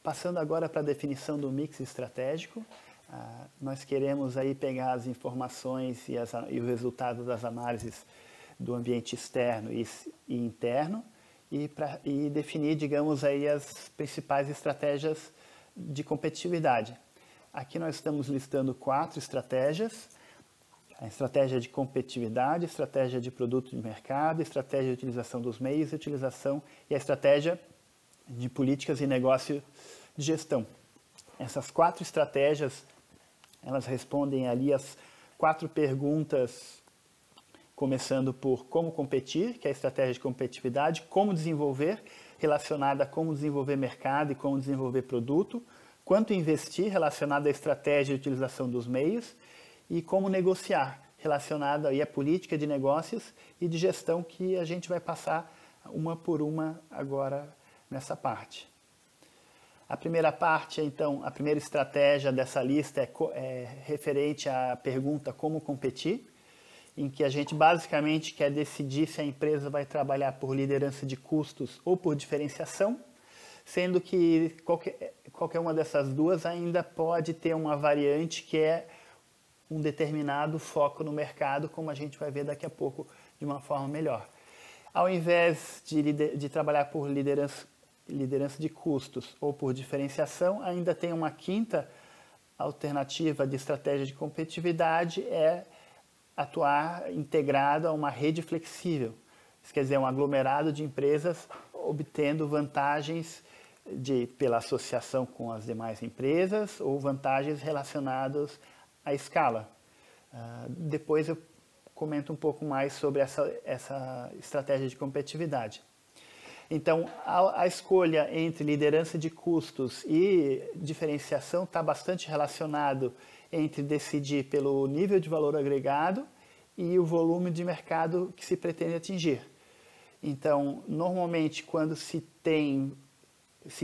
Passando agora para a definição do mix estratégico, nós queremos aí pegar as informações e o resultado das análises do ambiente externo e interno e definir, digamos, aí as principais estratégias de competitividade. Aqui nós estamos listando 4 estratégias: a estratégia de competitividade, estratégia de produto de mercado, estratégia de utilização dos meios, e a estratégia de políticas e negócio de gestão. Essas 4 estratégias, elas respondem ali as 4 perguntas, começando por como competir, que é a estratégia de competitividade, como desenvolver, relacionada a como desenvolver mercado e como desenvolver produto, quanto investir, relacionado à estratégia de utilização dos meios, e como negociar, relacionado aí à política de negócios e de gestão, que a gente vai passar uma por uma agora nessa parte. A primeira parte, então, a primeira estratégia dessa lista é referente à pergunta como competir, em que a gente basicamente quer decidir se a empresa vai trabalhar por liderança de custos ou por diferenciação, sendo que qualquer uma dessas duas ainda pode ter uma variante que é um determinado foco no mercado, como a gente vai ver daqui a pouco de uma forma melhor. Ao invés de trabalhar por liderança de custos ou por diferenciação, ainda tem uma quinta alternativa de estratégia de competitividade, é atuar integrado a uma rede flexível. Isso quer dizer, um aglomerado de empresas obtendo vantagens pela associação com as demais empresas ou vantagens relacionadas à escala. Depois eu comento um pouco mais sobre essa estratégia de competitividade. Então, a escolha entre liderança de custos e diferenciação está bastante relacionado entre decidir pelo nível de valor agregado e o volume de mercado que se pretende atingir. Então, normalmente, quando se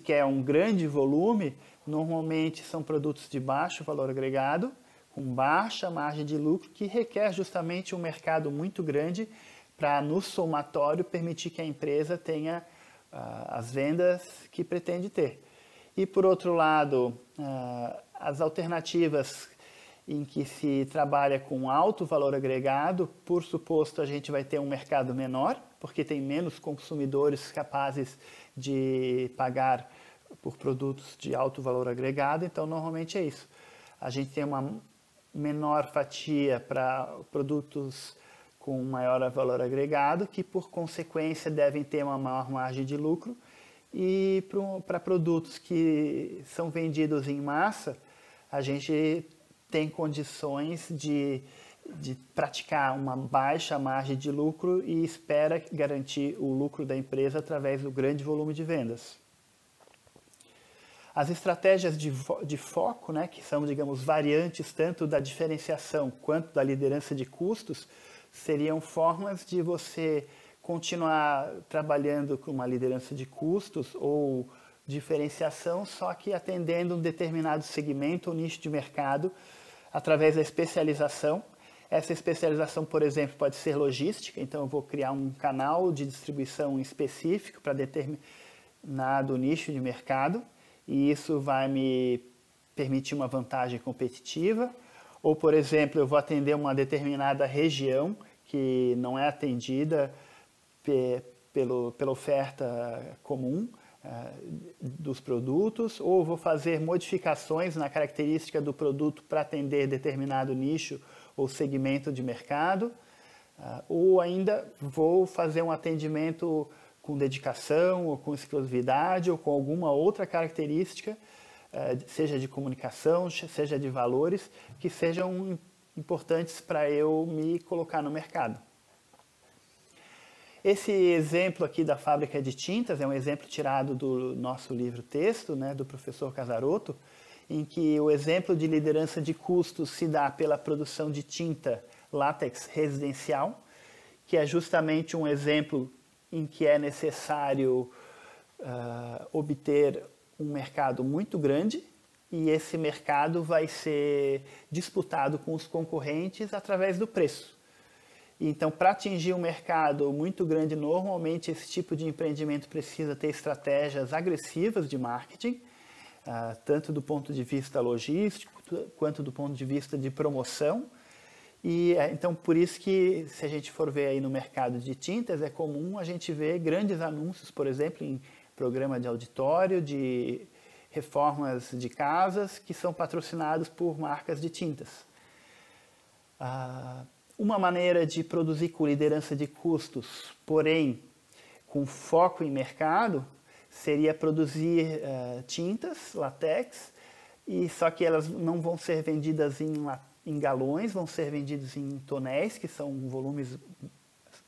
quer um grande volume, normalmente são produtos de baixo valor agregado, com baixa margem de lucro, que requer justamente um mercado muito grande para, no somatório, permitir que a empresa tenha as vendas que pretende ter. E, por outro lado, as alternativas em que se trabalha com alto valor agregado, por suposto a gente vai ter um mercado menor, porque tem menos consumidores capazes de pagar por produtos de alto valor agregado, então normalmente é isso. A gente tem uma menor fatia para produtos com maior valor agregado, que por consequência devem ter uma maior margem de lucro, e para produtos que são vendidos em massa, a gente tem condições de praticar uma baixa margem de lucro e espera garantir o lucro da empresa através do grande volume de vendas. As estratégias de foco, né, que são, digamos, variantes tanto da diferenciação quanto da liderança de custos, seriam formas de você continuar trabalhando com uma liderança de custos ou diferenciação, só que atendendo um determinado segmento ou nicho de mercado através da especialização. Essa especialização, por exemplo, pode ser logística, então eu vou criar um canal de distribuição específico para determinado nicho de mercado, e isso vai me permitir uma vantagem competitiva. Ou, por exemplo, eu vou atender uma determinada região que não é atendida pela oferta comum dos produtos, ou vou fazer modificações na característica do produto para atender determinado nicho ou segmento de mercado, ou ainda vou fazer um atendimento com dedicação, ou com exclusividade, ou com alguma outra característica, seja de comunicação, seja de valores, que sejam importantes para eu me colocar no mercado. Esse exemplo aqui da fábrica de tintas é um exemplo tirado do nosso livro-texto, né, do professor Casarotto, em que o exemplo de liderança de custos se dá pela produção de tinta látex residencial, que é justamente um exemplo em que é necessário obter um mercado muito grande, e esse mercado vai ser disputado com os concorrentes através do preço. Então, para atingir um mercado muito grande, normalmente esse tipo de empreendimento precisa ter estratégias agressivas de marketing, tanto do ponto de vista logístico, quanto do ponto de vista de promoção. E então, por isso que, se a gente for ver aí no mercado de tintas, é comum a gente ver grandes anúncios, por exemplo, em programa de auditório, de reformas de casas, que são patrocinados por marcas de tintas. Uma maneira de produzir com liderança de custos, porém com foco em mercado, seria produzir tintas, látex, só que elas não vão ser vendidas em galões, vão ser vendidos em tonéis, que são volumes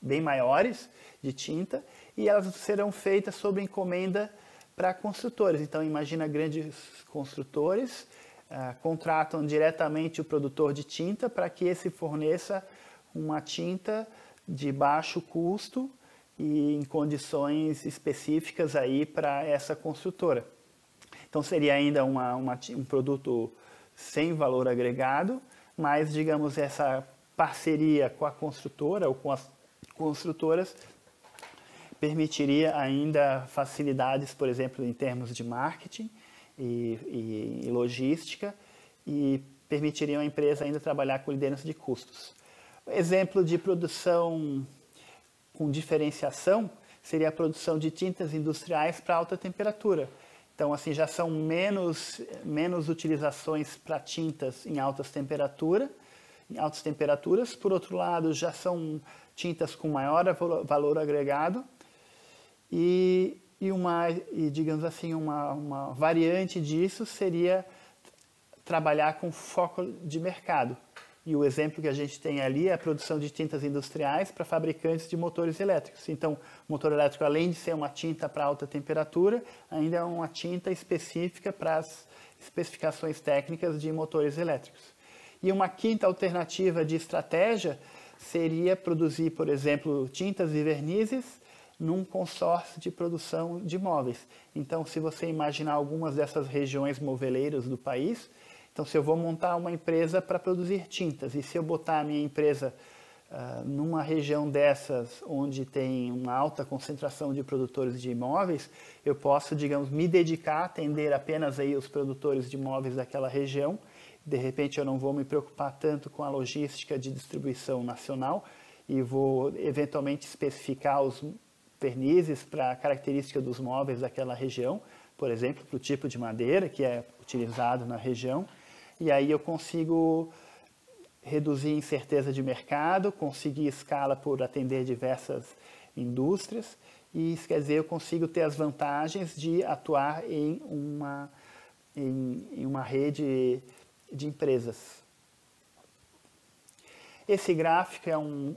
bem maiores de tinta, e elas serão feitas sob encomenda para construtores. Então, imagina grandes construtores contratam diretamente o produtor de tinta para que esse forneça uma tinta de baixo custo e em condições específicas aí para essa construtora. Então, seria ainda um produto sem valor agregado, mas, digamos, essa parceria com a construtora ou com as construtoras permitiria ainda facilidades, por exemplo, em termos de marketing e logística, e permitiriam a empresa ainda trabalhar com liderança de custos. Exemplo de produção com diferenciação seria a produção de tintas industriais para alta temperatura. Então, assim, já são menos utilizações para tintas em altas temperaturas. Por outro lado, já são tintas com maior valor agregado digamos assim, uma variante disso seria trabalhar com foco de mercado. E o exemplo que a gente tem ali é a produção de tintas industriais para fabricantes de motores elétricos. Então, o motor elétrico, além de ser uma tinta para alta temperatura, ainda é uma tinta específica para as especificações técnicas de motores elétricos. E uma quinta alternativa de estratégia seria produzir, por exemplo, tintas e vernizes num consórcio de produção de móveis. Então, se você imaginar algumas dessas regiões moveleiras do país, então, se eu vou montar uma empresa para produzir tintas e se eu botar a minha empresa numa região dessas onde tem uma alta concentração de produtores de imóveis, eu posso, digamos, me dedicar a atender apenas aí os produtores de imóveis daquela região. De repente, eu não vou me preocupar tanto com a logística de distribuição nacional e vou eventualmente especificar os vernizes para a característica dos móveis daquela região, por exemplo, para o tipo de madeira que é utilizado na região. E aí eu consigo reduzir incerteza de mercado, conseguir escala por atender diversas indústrias, e isso quer dizer, eu consigo ter as vantagens de atuar em uma rede de empresas. Esse gráfico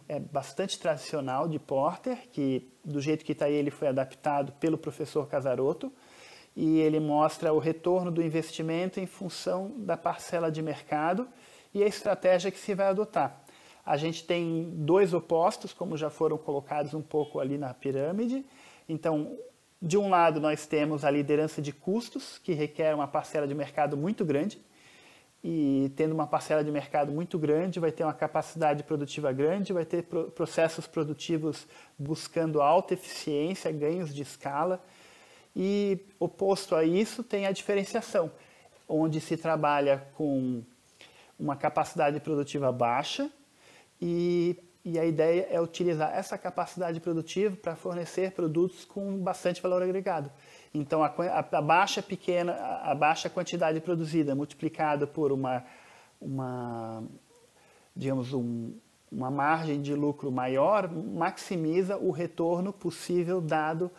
é bastante tradicional de Porter, que do jeito que está aí ele foi adaptado pelo professor Casarotto, e ele mostra o retorno do investimento em função da parcela de mercado e a estratégia que se vai adotar. A gente tem dois opostos, como já foram colocados um pouco ali na pirâmide. Então, de um lado nós temos a liderança de custos, que requer uma parcela de mercado muito grande, e tendo uma parcela de mercado muito grande, vai ter uma capacidade produtiva grande, vai ter processos produtivos buscando alta eficiência, ganhos de escala. E oposto a isso tem a diferenciação, onde se trabalha com uma capacidade produtiva baixa e a ideia é utilizar essa capacidade produtiva para fornecer produtos com bastante valor agregado. Então, a baixa quantidade produzida multiplicada por digamos, uma margem de lucro maior maximiza o retorno possível dado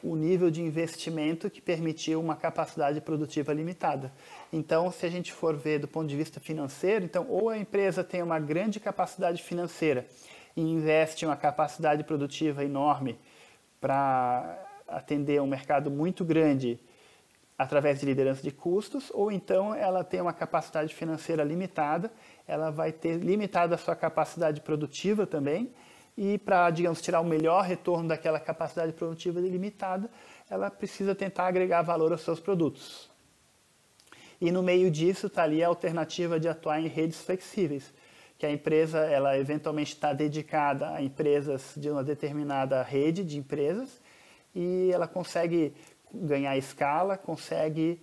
o nível de investimento que permitiu uma capacidade produtiva limitada. Então, se a gente for ver do ponto de vista financeiro, então, ou a empresa tem uma grande capacidade financeira e investe em uma capacidade produtiva enorme para atender um mercado muito grande através de liderança de custos, ou então ela tem uma capacidade financeira limitada, ela vai ter limitada a sua capacidade produtiva também, e para, digamos, tirar o melhor retorno daquela capacidade produtiva limitada, ela precisa tentar agregar valor aos seus produtos. E no meio disso está ali a alternativa de atuar em redes flexíveis, que a empresa ela eventualmente está dedicada a empresas de uma determinada rede de empresas e ela consegue ganhar escala, consegue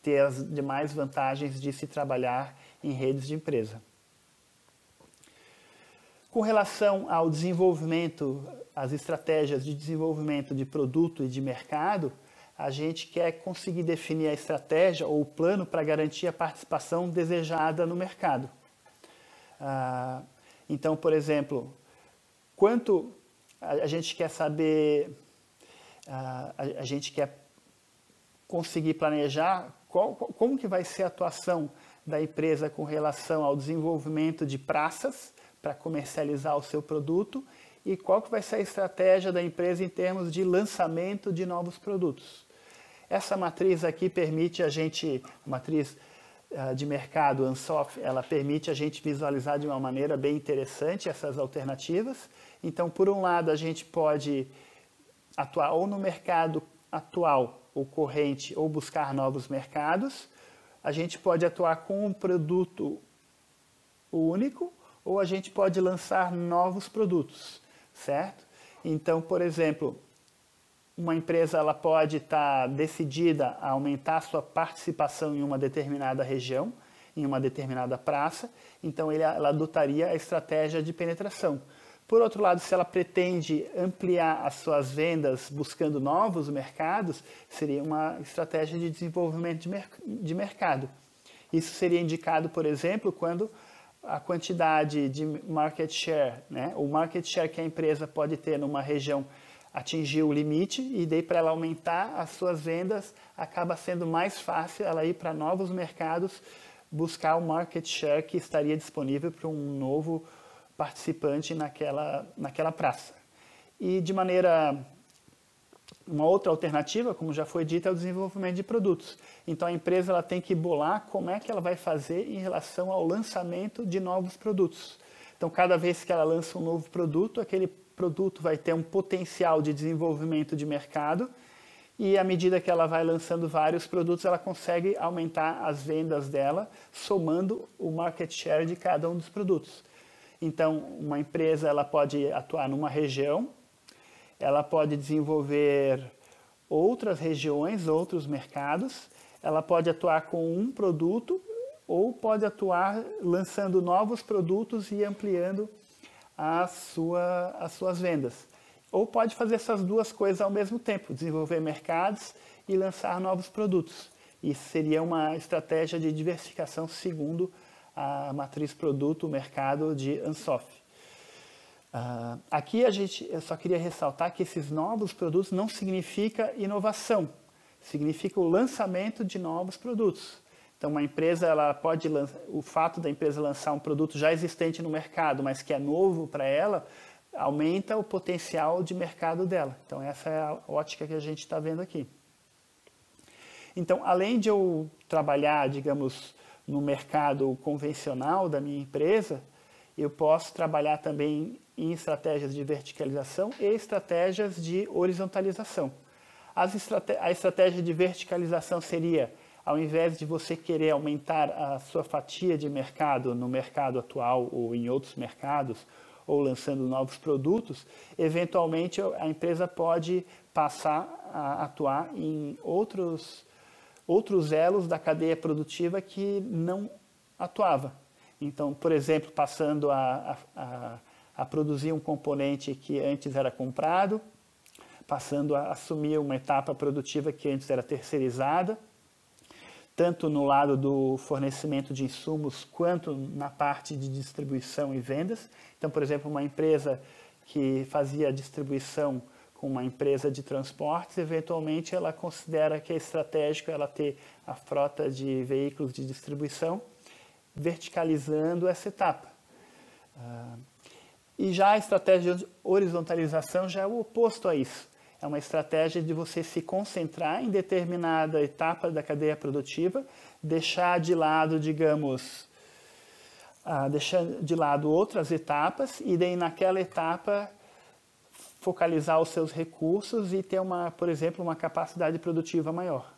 ter as demais vantagens de se trabalhar em redes de empresa. Com relação ao desenvolvimento, as estratégias de desenvolvimento de produto e de mercado, a gente quer conseguir definir a estratégia ou o plano para garantir a participação desejada no mercado. Então, por exemplo, quanto a gente quer saber, a gente quer conseguir planejar como que vai ser a atuação da empresa com relação ao desenvolvimento de praças para comercializar o seu produto e qual que vai ser a estratégia da empresa em termos de lançamento de novos produtos. Essa matriz aqui permite a gente, matriz de mercado Ansoff, ela permite a gente visualizar de uma maneira bem interessante essas alternativas. Então, por um lado, a gente pode atuar ou no mercado atual ou corrente ou buscar novos mercados. A gente pode atuar com um produto único ou a gente pode lançar novos produtos, certo? Então, por exemplo, uma empresa ela pode estar decidida a aumentar a sua participação em uma determinada região, em uma determinada praça, então ela adotaria a estratégia de penetração. Por outro lado, se ela pretende ampliar as suas vendas buscando novos mercados, seria uma estratégia de desenvolvimento de mercado. Isso seria indicado, por exemplo, quando a quantidade de market share, né, o market share que a empresa pode ter numa região atingir o limite e daí para ela aumentar as suas vendas acaba sendo mais fácil ela ir para novos mercados buscar o market share que estaria disponível para um novo participante naquela praça. E de maneira, uma outra alternativa, como já foi dito, é o desenvolvimento de produtos. Então a empresa ela tem que bolar como é que ela vai fazer em relação ao lançamento de novos produtos. Então cada vez que ela lança um novo produto, aquele produto vai ter um potencial de desenvolvimento de mercado e à medida que ela vai lançando vários produtos, ela consegue aumentar as vendas dela, somando o market share de cada um dos produtos. Então, uma empresa ela pode atuar numa região, ela pode desenvolver outras regiões, outros mercados, ela pode atuar com um produto ou pode atuar lançando novos produtos e ampliando as suas vendas. Ou pode fazer essas duas coisas ao mesmo tempo, desenvolver mercados e lançar novos produtos. Isso seria uma estratégia de diversificação segundo a matriz produto, mercado de Ansoff. Aqui eu só queria ressaltar que esses novos produtos não significa inovação, significa o lançamento de novos produtos. Então, uma empresa, o fato da empresa lançar um produto já existente no mercado, mas que é novo para ela, aumenta o potencial de mercado dela. Então, essa é a ótica que a gente está vendo aqui. Então, além de eu trabalhar, digamos, no mercado convencional da minha empresa, eu posso trabalhar também em estratégias de verticalização e estratégias de horizontalização. A estratégia de verticalização seria, ao invés de você querer aumentar a sua fatia de mercado no mercado atual ou em outros mercados, ou lançando novos produtos, eventualmente a empresa pode passar a atuar em outros elos da cadeia produtiva que não atuava. Então, por exemplo, passando a produzir um componente que antes era comprado, passando a assumir uma etapa produtiva que antes era terceirizada, tanto no lado do fornecimento de insumos quanto na parte de distribuição e vendas. Então, por exemplo, uma empresa que fazia distribuição com uma empresa de transportes, eventualmente ela considera que é estratégico ela ter a frota de veículos de distribuição, verticalizando essa etapa. E já a estratégia de horizontalização já é o oposto a isso. É uma estratégia de você se concentrar em determinada etapa da cadeia produtiva, deixar de lado, digamos, deixar de lado outras etapas e daí naquela etapa focalizar os seus recursos e ter, por exemplo, uma capacidade produtiva maior.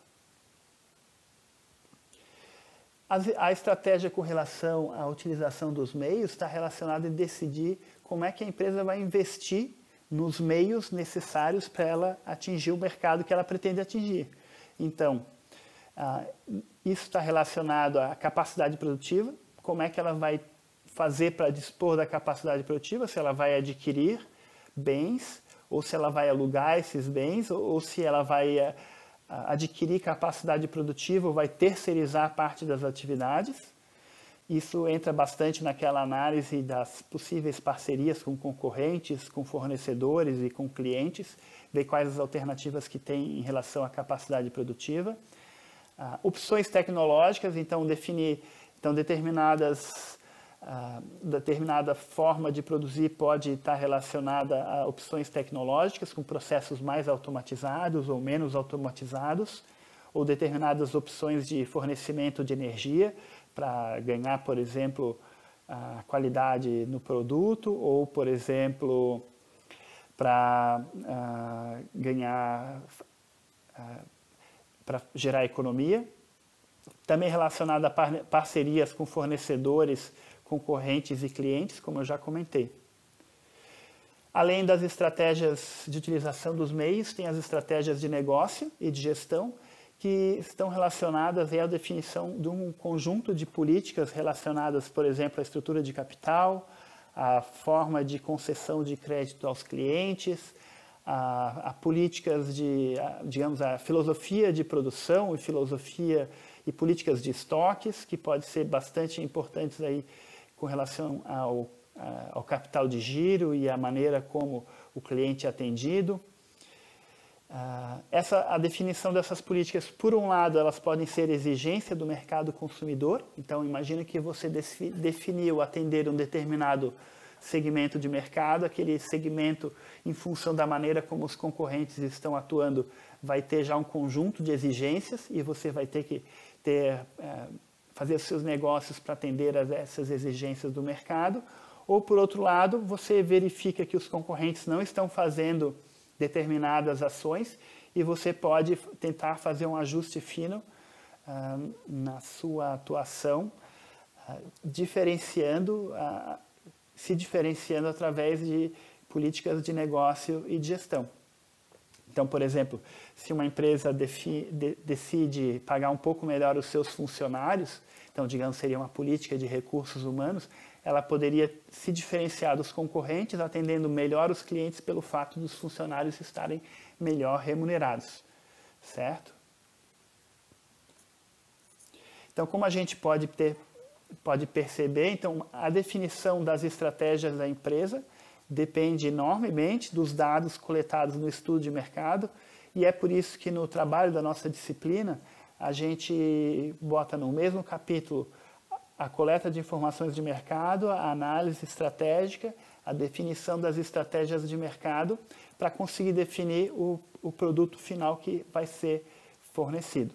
A estratégia com relação à utilização dos meios está relacionada em decidir como é que a empresa vai investir nos meios necessários para ela atingir o mercado que ela pretende atingir. Então, Isso está relacionado à capacidade produtiva, como é que ela vai fazer para dispor da capacidade produtiva, se ela vai adquirir bens, ou se ela vai alugar esses bens, ou se ela vai adquirir capacidade produtiva ou vai terceirizar parte das atividades. Isso entra bastante naquela análise das possíveis parcerias com concorrentes, com fornecedores e com clientes, ver quais as alternativas que tem em relação à capacidade produtiva. Opções tecnológicas, então definir determinada forma de produzir pode estar relacionada a opções tecnológicas, com processos mais automatizados ou menos automatizados, ou determinadas opções de fornecimento de energia, para ganhar, por exemplo, a qualidade no produto, ou, por exemplo, para para gerar economia. Também relacionada a parcerias com fornecedores, concorrentes e clientes, como eu já comentei. Além das estratégias de utilização dos meios, tem as estratégias de negócio e de gestão, que estão relacionadas à definição de um conjunto de políticas relacionadas, por exemplo, à estrutura de capital, à forma de concessão de crédito aos clientes, a políticas digamos, a filosofia de produção e filosofia e políticas de estoques, que podem ser bastante importantes aí com relação ao capital de giro e a maneira como o cliente é atendido. A definição dessas políticas, por um lado, elas podem ser exigência do mercado consumidor. Então, imagina que você definiu atender um determinado segmento de mercado, aquele segmento, em função da maneira como os concorrentes estão atuando, vai ter já um conjunto de exigências e você vai ter que fazer os seus negócios para atender a essas exigências do mercado. Ou, por outro lado, você verifica que os concorrentes não estão fazendo determinadas ações e você pode tentar fazer um ajuste fino na sua atuação, se diferenciando através de políticas de negócio e de gestão. Então, por exemplo, se uma empresa decide pagar um pouco melhor os seus funcionários, então, digamos, seria uma política de recursos humanos, ela poderia se diferenciar dos concorrentes, atendendo melhor os clientes pelo fato dos funcionários estarem melhor remunerados, certo? Então, como a gente pode perceber, então, a definição das estratégias da empresa depende enormemente dos dados coletados no estudo de mercado, e é por isso que no trabalho da nossa disciplina, a gente bota no mesmo capítulo a coleta de informações de mercado, a análise estratégica, a definição das estratégias de mercado, para conseguir definir o produto final que vai ser fornecido.